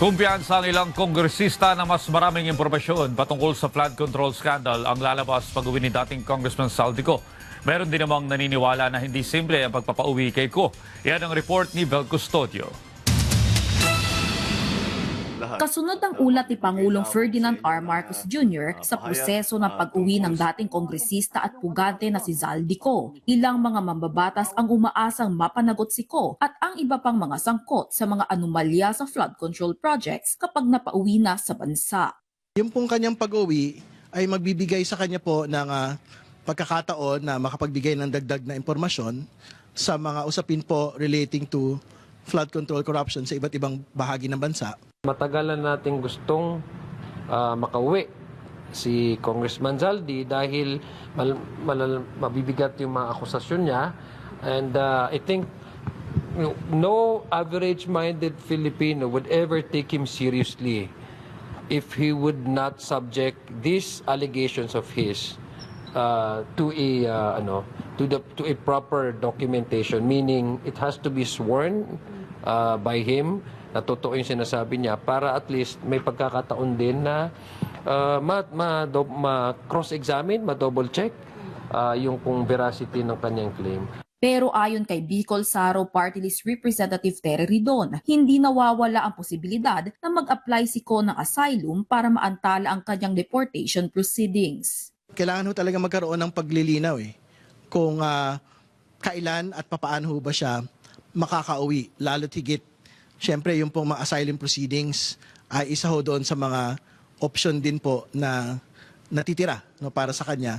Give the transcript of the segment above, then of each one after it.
Kumpiyansa ang ilang kongresista na mas maraming impormasyon patungkol sa flood control scandal ang lalabas pag-uwi ni dating Congressman Saldico. Meron din namang naniniwala na hindi simple ang pagpapauwi kay Ko. Yan ang report ni Vel Custodio. Kasunod ang ulat ni Pangulong Ferdinand R. Marcos Jr. sa proseso ng pag-uwi ng dating kongresista at pugante na si Zaldico. Ilang mga mambabatas ang umaasang mapanagot si Ko at ang iba pang mga sangkot sa mga anomalya sa flood control projects kapag napauwi na sa bansa. Yung pong kanyang pag-uwi ay magbibigay sa kanya po ng pagkakataon na makapagbigay ng dagdag na impormasyon sa mga usapin po relating to flood control corruption sa iba't ibang bahagi ng bansa. Matagalan natin gustong makauwi si Congressman Zaldi dahil mabibigat yung mga akusasyon niya. And I think no average-minded Filipino would ever take him seriously if he would not subject these allegations of his to a proper documentation, meaning it has to be sworn by him na totoo yung sinasabi niya para at least may pagkakataon din na ma-cross-examine, ma-double check yung kung veracity ng kanyang claim. Pero ayon kay Bicol Saro Party List Representative Terry Ridon, hindi nawawala ang posibilidad na mag-apply si Ko ng asylum para maantala ang kanyang deportation proceedings. Kailangan ho talaga magkaroon ng paglilinaw kung kailan at papaano ho ba siya makakauwi, lalo't higit. Siyempre, yung pong mga asylum proceedings ay isa ho doon sa mga option din po na natitira para sa kanya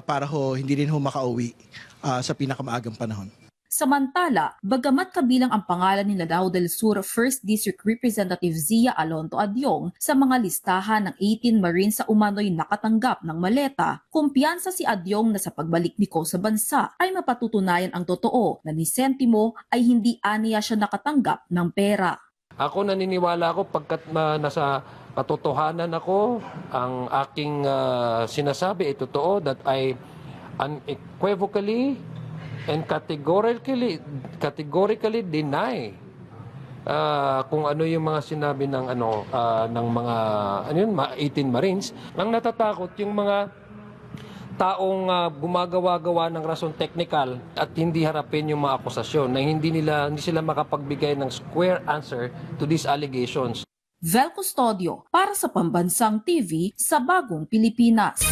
para ho hindi rin ho makauwi sa pinakamaagang panahon. Samantala, bagamat kabilang ang pangalan ni Lanao del Sur 1st District Representative Zia Alonto Adyong sa mga listahan ng 18 Marines sa umano'y nakatanggap ng maleta, kumpiyansa si Adyong na sa pagbalik ni Ko sa bansa ay mapatutunayan ang totoo na ni Sentimo ay hindi aniya siya nakatanggap ng pera. Ako naniniwala ako pagkat nasa katotohanan ako, ang aking sinasabi ay totoo, that I unequivocally and categorically deny kung ano yung mga sinabi ng ng mga 18 Marines. Ang natatakot yung mga taong gumagawa-gawa ng rason technical at hindi harapin yung mga akusasyon na hindi sila makapagbigay ng square answer to these allegations. Vel Custodio para sa Pambansang TV sa Bagong Pilipinas.